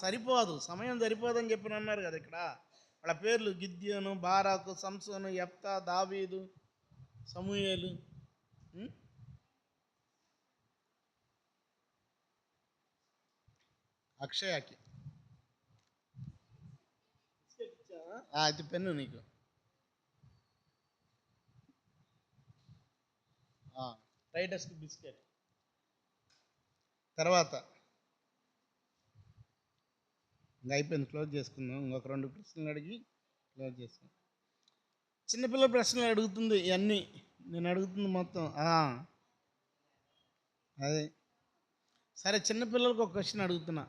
సరిపోదు, సమయం సరిపోదని చెప్పి అన్నారు కదా ఇక్కడ. వాళ్ళ పేర్లు గిద్యోను, బారాకు, సంసోను, యెఫ్తా, దావీదు, సమూయేలు. అక్షయాకి అది పెన్ను నీకు. టైటస్కి బిస్కెట్. తర్వాత ఇంకా అయిపోయింది, క్లోజ్ చేసుకుందాం. ఇంకొక 2 ప్రశ్నలు అడిగి క్లోజ్ చేసుకుందాం. చిన్నపిల్లల ప్రశ్నలు అడుగుతుంది ఇవన్నీ, నేను అడుగుతుంది మొత్తం. అదే సరే, చిన్నపిల్లలకు ఒక క్వశ్చన్ అడుగుతున్నా.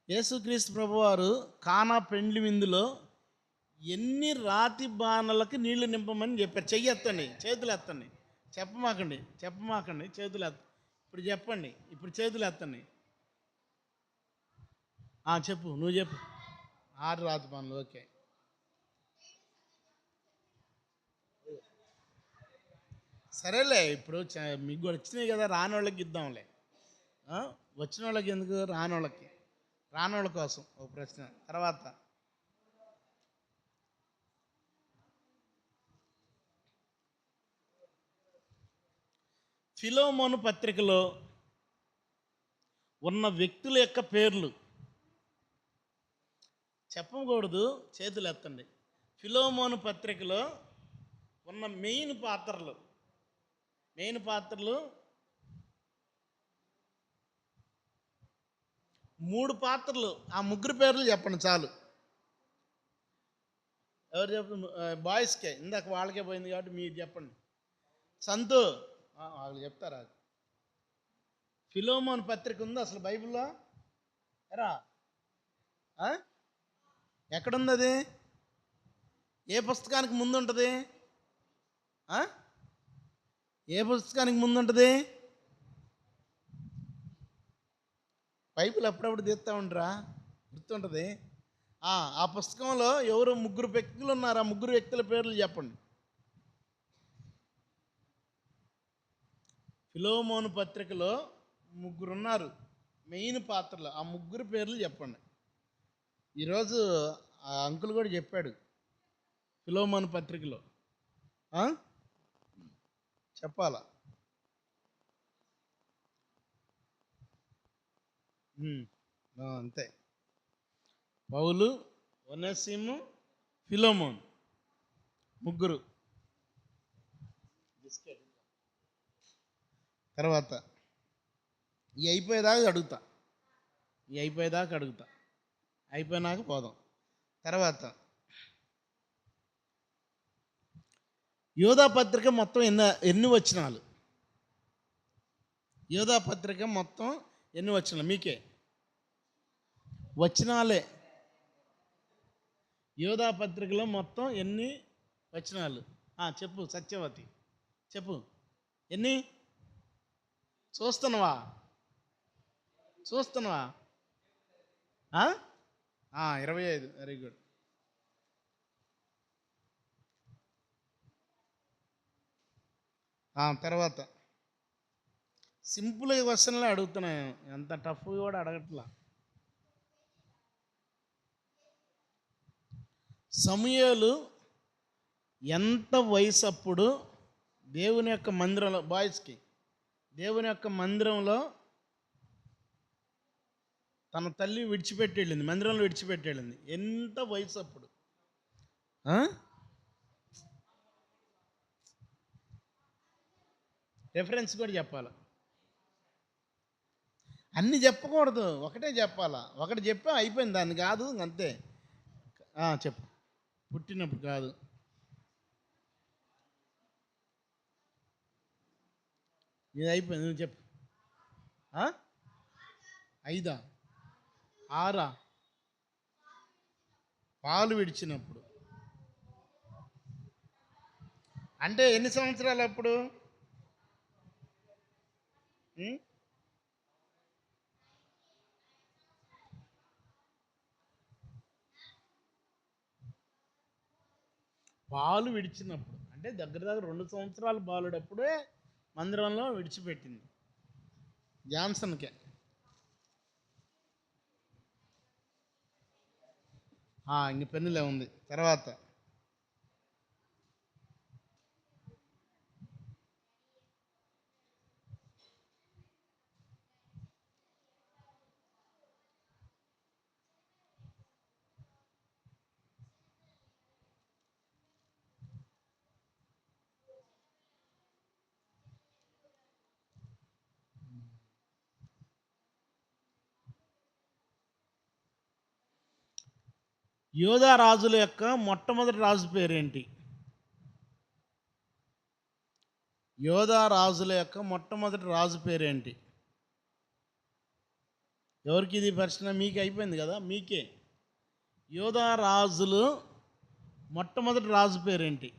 యేసుక్రీస్తు ప్రభువారు కానా పెండ్లి విందులో ఎన్ని రాతి బాణలకు నీళ్లు నింపమని చెప్పారు? చెయ్యెత్తండి, చేతులు ఎత్తండి. చెప్పమాకండి, చేతులు ఎత్త. ఇప్పుడు చెప్పండి, ఇప్పుడు చేతులు ఎత్తండి. చెప్పు, నువ్వు చెప్పు. 6 రాతి బాణలు. ఓకే, సరేలే. ఇప్పుడు మీకు కూడా వచ్చినాయి కదా, రాని వాళ్ళకి ఇద్దాంలే. వచ్చిన వాళ్ళకి ఎందుకు, రానోళ్ళ కోసం ఒక ప్రశ్న. తర్వాత ఫిలోమోను పత్రికలో ఉన్న వ్యక్తుల యొక్క పేర్లు చెప్పకూడదు, చేతులు ఎత్తండి. ఫిలోమోను పత్రికలో ఉన్న మెయిన్ పాత్రలు 3 పాత్రలు, ఆ 3 పేర్లు చెప్పండి చాలు. ఎవరు చెప్పండి? బాయ్స్కే, ఇందాక వాళ్ళకే పోయింది కాబట్టి మీరు చెప్పండి. సంతు వాళ్ళు చెప్తారా? ఫిలోమోను పత్రిక ఉంది అసలు బైబిల్లో? ఎరా ఎక్కడుంది అది? ఏ పుస్తకానికి ముందు ఉంటుంది? ఏ పుస్తకానికి ముందు ఉంటుంది? బైబిల్ అప్పుడప్పుడు తీస్తూ ఉండరా, గుర్తుంటుంది. ఆ పుస్తకంలో ఎవరు 3 వ్యక్తులు ఉన్నారు? ఆ 3 వ్యక్తుల పేర్లు చెప్పండి. ఫిలోమోను పత్రికలో 3 ఉన్నారు మెయిన్ పాత్రలు. ఆ 3 పేర్లు చెప్పండి. ఈరోజు ఆ అంకుల్ కూడా చెప్పాడు ఫిలోమోను పత్రికలో. చెప్పాలా? అంతే. పౌలు, ఒనేసిము, ఫిలోమోన్ 3. తర్వాత ఈ అయిపోయేదాకా అడుగుతా, అయిపోయినాక పోదాం. తర్వాత యోధా పత్రిక మొత్తం ఎన్ని వచనాలు? యోధా పత్రిక మొత్తం ఎన్ని వచనాలు? మీకే వచనాలే. యోధా పత్రికలో మొత్తం ఎన్ని వచనాలు? చెప్పు సత్యవతి, చెప్పు. ఎన్ని? చూస్తున్నావా? 25. Very good. తర్వాత సింపుల్ క్వశ్చన్లే అడుగుతున్నాను, ఎంత టఫ్ కూడా అడగట్లా. సమూయేలు ఎంత వయసు అప్పుడు దేవుని యొక్క మందిరంలో, బాయ్స్కి, దేవుని యొక్క మందిరంలో తన తల్లి విడిచిపెట్టి వెళ్ళింది, మందిరంలో విడిచిపెట్టి వెళ్ళింది? ఎంత వయసు అప్పుడు? రెఫరెన్స్ కూడా చెప్పాలి. అన్నీ చెప్పకూడదు, ఒకటే చెప్పాలా. ఒకటి చెప్పా అయిపోయింది, దాన్ని కాదు అంతే. చెప్పు. పుట్టినప్పుడు కాదు, ఇది అయిపోయింది, నువ్వు చెప్పు. 5, 6 పాలు విడిచినప్పుడు అంటే ఎన్ని సంవత్సరాలు అప్పుడు? పాలు విడిచినప్పుడు అంటే దగ్గర 2 సంవత్సరాలు బాలుడప్పుడే మందిరంలో విడిచిపెట్టింది. జాన్సన్కే ఇంక పెన్నులే ఉంది. తర్వాత యోధా రాజుల యొక్క మొట్టమొదటి రాజు పేరేంటి? యోధా రాజుల యొక్క మొట్టమొదటి రాజు పేరేంటి? ఎవరికి ఇది ప్రశ్న? మీకు అయిపోయింది కదా, మీకే. యోధా రాజులు మొట్టమొదటి రాజు పేరేంటి?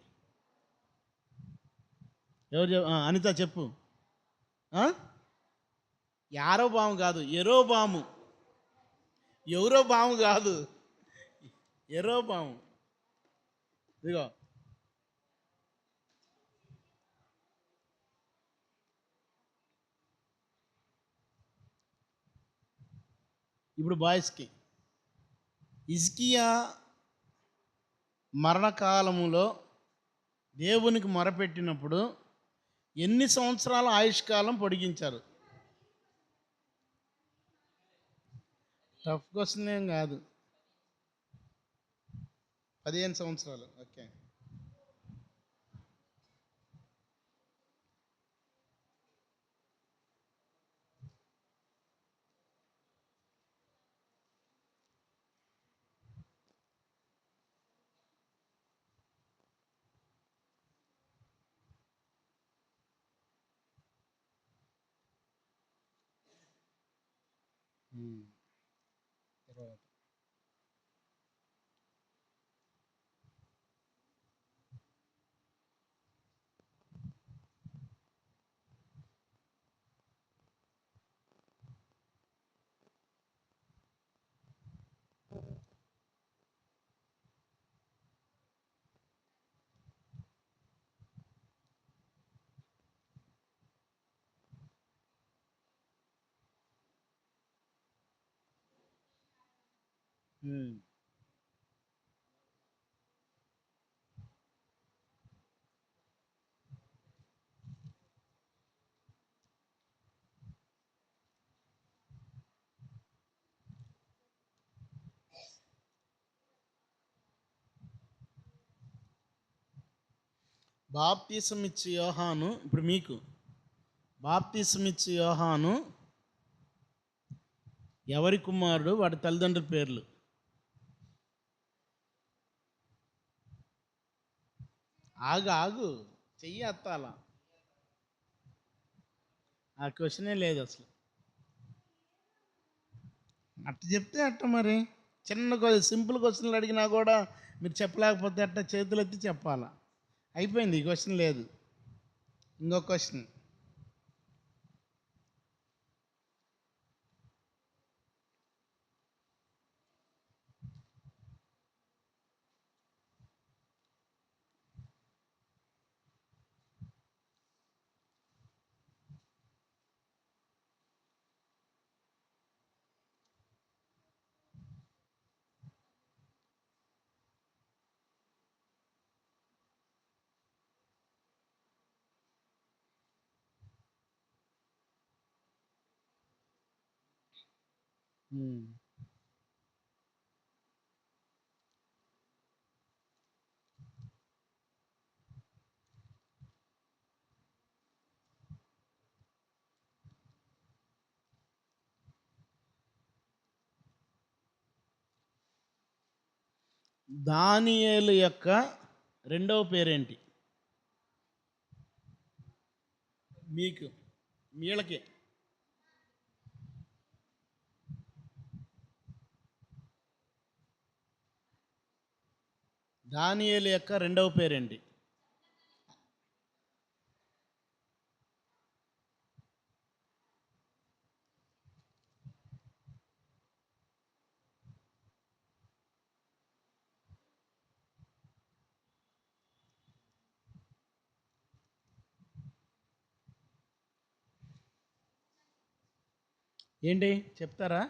ఎవరు అనిత చెప్పు. యారోబాము కాదు, ఎరోబాము. ఎవరోబాము కాదు, ఎరోబాము. ఇదిగో ఇప్పుడు బాయ్స్కి. హిజ్కియా మరణకాలములో దేవునికి మొరపెట్టినప్పుడు ఎన్ని సంవత్సరాల ఆయుష్కాలం పొడిగించారు? టఫ్ క్వశ్చన్ ఏం కాదు. 15 సంవత్సరాలు. ఓకే. తర్వాత బాప్తీసం ఇచ్చే యోహాను, ఇప్పుడు మీకు బాప్తీసం ఇచ్చే యోహాను ఎవరి కుమారుడు? వాడి తల్లిదండ్రుల పేర్లు. ఆగు చెయ్యి ఎత్తాల. ఆ క్వశ్చనే లేదు అసలు. అట్ట చెప్తే అట్ట మరి. చిన్న సింపుల్ క్వశ్చన్లు అడిగినా కూడా మీరు చెప్పలేకపోతే అట్ట చేతులు ఎత్తి చెప్పాలా. అయిపోయింది, ఈ క్వశ్చన్ లేదు. ఇంకో క్వశ్చన్. దానియేలు యొక్క రెండవ పేరేంటి? మీకు, వీళ్ళకి. దానియేలు యొక్క రెండవ పేరేంటి? ఏంటి చెప్తారా?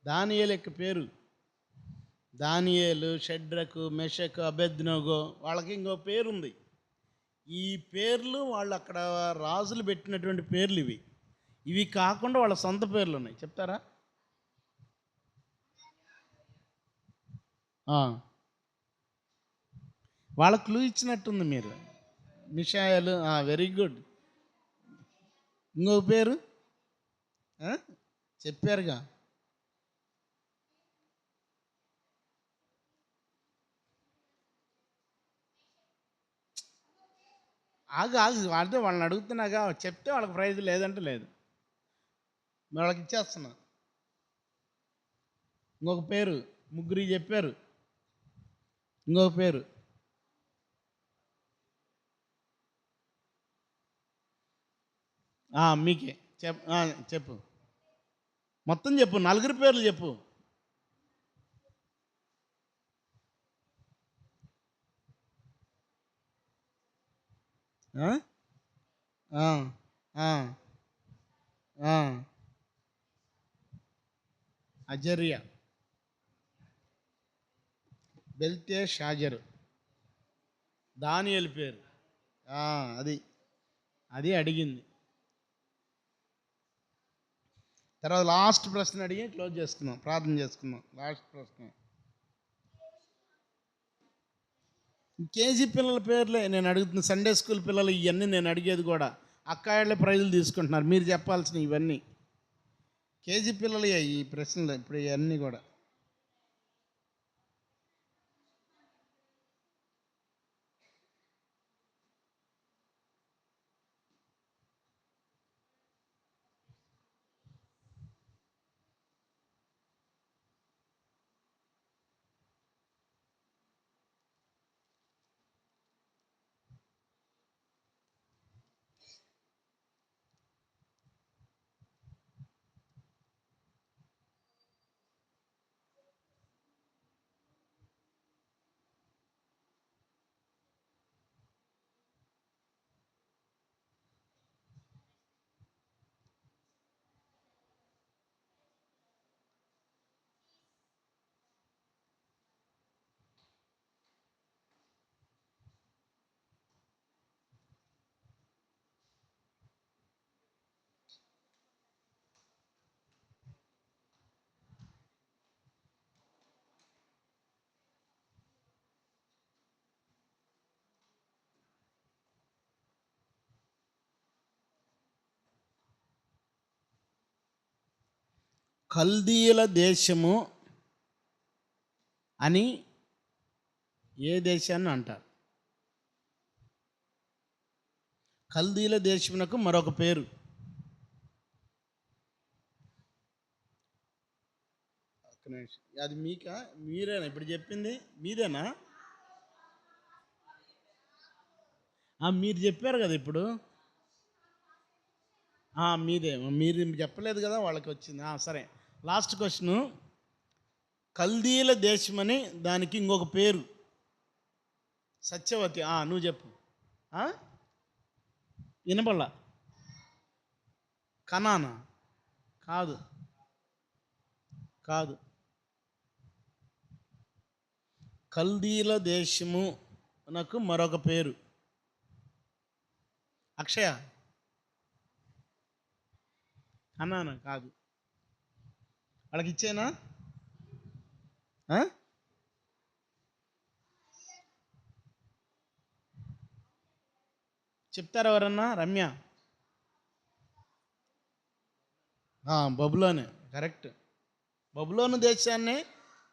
దానియేలు యొక్క పేరు. దానియేలు, షడ్రకు, మెషకు, అబెద్నోగో, వాళ్ళకి ఇంకో పేరుంది. ఈ పేర్లు వాళ్ళు అక్కడ రాజులు పెట్టినటువంటి పేర్లు ఇవి. ఇవి కాకుండా వాళ్ళ సొంత పేర్లు ఉన్నాయి. చెప్తారా? వాళ్ళ క్లూ ఇచ్చినట్టుంది మీరు. మిషాయలు, వెరీ గుడ్. ఇంకో పేరు చెప్పారుగా. ఆగు అంటే వాళ్ళని అడుగుతున్నాగా, చెప్తే వాళ్ళకి ప్రైజ్, లేదంటే లేదు. వాళ్ళకి ఇచ్చేస్తున్నా. ఇంకొక పేరు, ముగ్గురికి చెప్పారు. ఇంకొక పేరు మీకే చెప్పు. మొత్తం చెప్పు, నలుగురి పేర్లు చెప్పు. అజర్య, బెల్తే షాజరు, దానియేలు పేరు. అది అది అడిగింది. తర్వాత లాస్ట్ ప్రశ్న అడిగి క్లోజ్ చేసుకుందాం, ప్రార్థన చేసుకుందాం. లాస్ట్ ప్రశ్న. కేజీ పిల్లల పేర్లే నేను అడుగుతున్నా. సండే స్కూల్ పిల్లలు ఇవన్నీ నేను అడిగేది కూడా. అక్కాళ్ళే ప్రైజులు తీసుకుంటున్నారు. మీరు చెప్పాల్సిన ఇవన్నీ కేజీ పిల్లలు ఈ ప్రశ్నలు ఇప్పుడు ఇవన్నీ కూడా. కల్దీయుల దేశము అని ఏ దేశాన్ని అంటారు? కల్దీయుల దేశమునకు మరొక పేరు. అది మీరేనా ఇప్పుడు చెప్పింది? మీదేనా? మీరు చెప్పారు కదా ఇప్పుడు. మీదే. మీరు చెప్పలేదు కదా, వాళ్ళకి వచ్చింది. సరే, లాస్ట్ క్వశ్చను. కల్దీల దేశమని దానికి ఇంకొక పేరు. సత్యవతి. నువ్వు చెప్పు. వినబల్ల. కనానా? కాదు కాదు. కల్దీల దేశము నాకు మరొక పేరు. అక్షయ. కనానా కాదు. వాళ్ళకి ఇచ్చేనా? చెప్తారా ఎవరన్నా? రమ్య. బబులోనే కరెక్ట్. బబులోను దేశాన్ని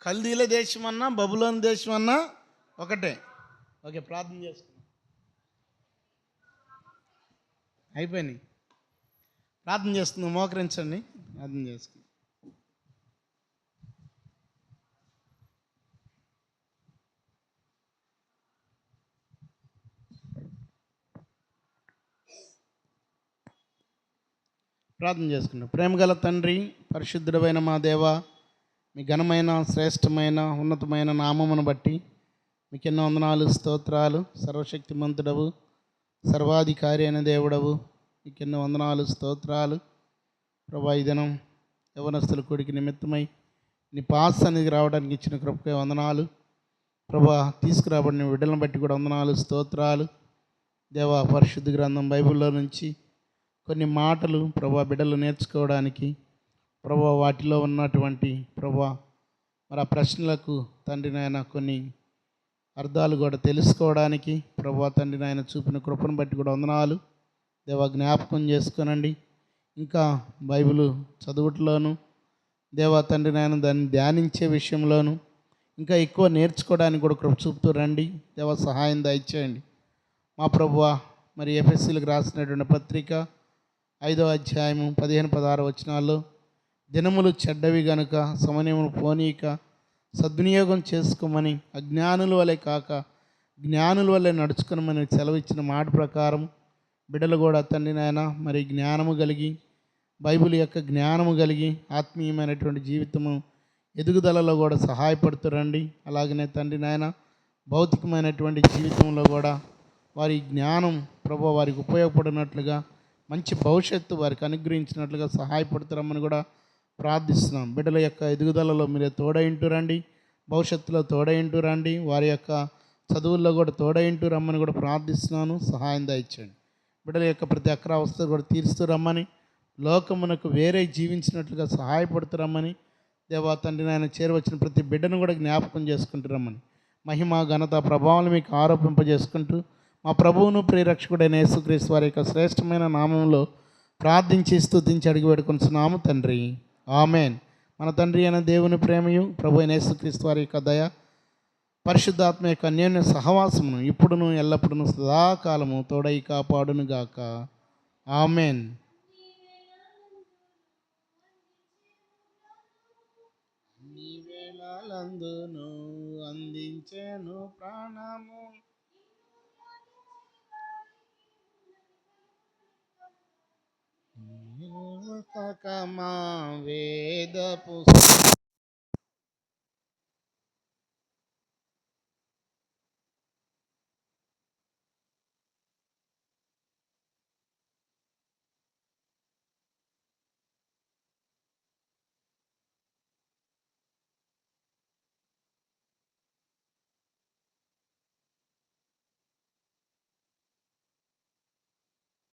కల్దీల దేశం అన్నా బబులోను దేశం అన్నా ఒకటే. ఓకే, ప్రార్థన చేసుకున్నాం. అయిపోయినాయి. ప్రార్థన చేస్తున్నాం, మోకరించండి, ప్రార్థన చేసుకున్నాం. ప్రార్థన చేసుకున్నాం. ప్రేమగల తండ్రి, పరిశుద్ధుడమైన మా దేవ, మీ ఘనమైన, శ్రేష్టమైన, ఉన్నతమైన నామమును బట్టి మీకు ఎన్నో వందనాలు, స్తోత్రాలు. సర్వశక్తిమంతుడవు, సర్వాధికారి అయిన దేవుడవు, మీకు ఎన్నో వందనాలు, స్తోత్రాలు. ప్రభా, ఈ దినం యవనస్తుల కొడుకు నిమిత్తమై నీ పాస్ అనేది రావడానికి ఇచ్చిన కృపకే వందనాలు ప్రభా. తీసుకురాబడిన బిడ్డలను బట్టి కూడా వందనాలు, స్తోత్రాలు దేవా. పరిశుద్ధ గ్రంథం బైబిల్లో నుంచి కొన్ని మాటలు ప్రభా బిడ్డలు నేర్చుకోవడానికి ప్రభా, వాటిలో ఉన్నటువంటి ప్రభా మరి ఆ ప్రశ్నలకు తండ్రి నాయన కొన్ని అర్థాలు కూడా తెలుసుకోవడానికి ప్రభా తండ్రి నాయన చూపిన కృపను బట్టి కూడా వందనాలు దేవా. జ్ఞాపకం చేసుకోనండి. ఇంకా బైబిల్ చదువుట్లోను దేవా తండ్రి నాయన దాన్ని ధ్యానించే విషయంలోను ఇంకా ఎక్కువ నేర్చుకోవడానికి కూడా కృప చూపుతూ రండి దేవా. సహాయం దయచేయండి మా ప్రభువా. మరి ఎఫెసీలకు రాసినటువంటి పత్రిక 5వ అధ్యాయము 15-16 వచనాల్లో దినములు చెడ్డవి గనుక సమయమును పోనీక సద్వినియోగం చేసుకోమని అజ్ఞానుల వలె కాక జ్ఞానుల వలె నడుచుకునమని సెలవిచ్చిన మాట ప్రకారం బిడ్డలు కూడా తండ్రి నాయన మరి జ్ఞానము కలిగి బైబిల్ యొక్క జ్ఞానము కలిగి ఆత్మీయమైనటువంటి జీవితము ఎదుగుదలలో కూడా సహాయపడుతురండి. అలాగనే తండ్రి నాయన భౌతికమైనటువంటి జీవితంలో కూడా వారి జ్ఞానం ప్రభు వారికి ఉపయోగపడినట్లుగా మంచి భవిష్యత్తు వారికి అనుగ్రహించినట్లుగా సహాయపడుతురమ్మని కూడా ప్రార్థిస్తున్నాం. బిడ్డల యొక్క ఎదుగుదలలో మీరే తోడైంటూ రండి, భవిష్యత్తులో తోడైంటూ రండి, వారి యొక్క చదువుల్లో కూడా తోడైంటూ రమ్మని కూడా ప్రార్థిస్తున్నాను. సహాయం దయచేయండి. బిడ్డల యొక్క ప్రతి అక్రావస్థ కూడా తీరుస్తూ రమ్మని, లోకమునకు వేరే జీవించినట్లుగా సహాయపడుతురమ్మని దేవా తండ్రి నాయన చేరవచ్చిన ప్రతి బిడ్డను కూడా జ్ఞాపకం చేసుకుంటురమ్మని మహిమ ఘనత ప్రభావం మీకు ఆరోపింపజేసుకుంటూ మా ప్రభువును ప్రియరక్షకుడైన యేసుక్రీస్తు వారి యొక్క శ్రేష్టమైన నామంలో ప్రార్థించి స్తుతించి అడిగి వేడుకొనుచున్నాము తండ్రి. ఆమెన్. మన తండ్రి అయిన దేవుని ప్రేమయు ప్రభు అయిన యేసుక్రీస్తు వారి యొక్క దయ పరిశుద్ధాత్మ యొక్క అన్యోన్య సహవాసమును ఇప్పుడును ఎల్లప్పుడూ సదాకాలము తోడై కాపాడును గాక. ఆమెన్. నీవేళలందును అందించెను ప్రాణము పుస్తకమా వేద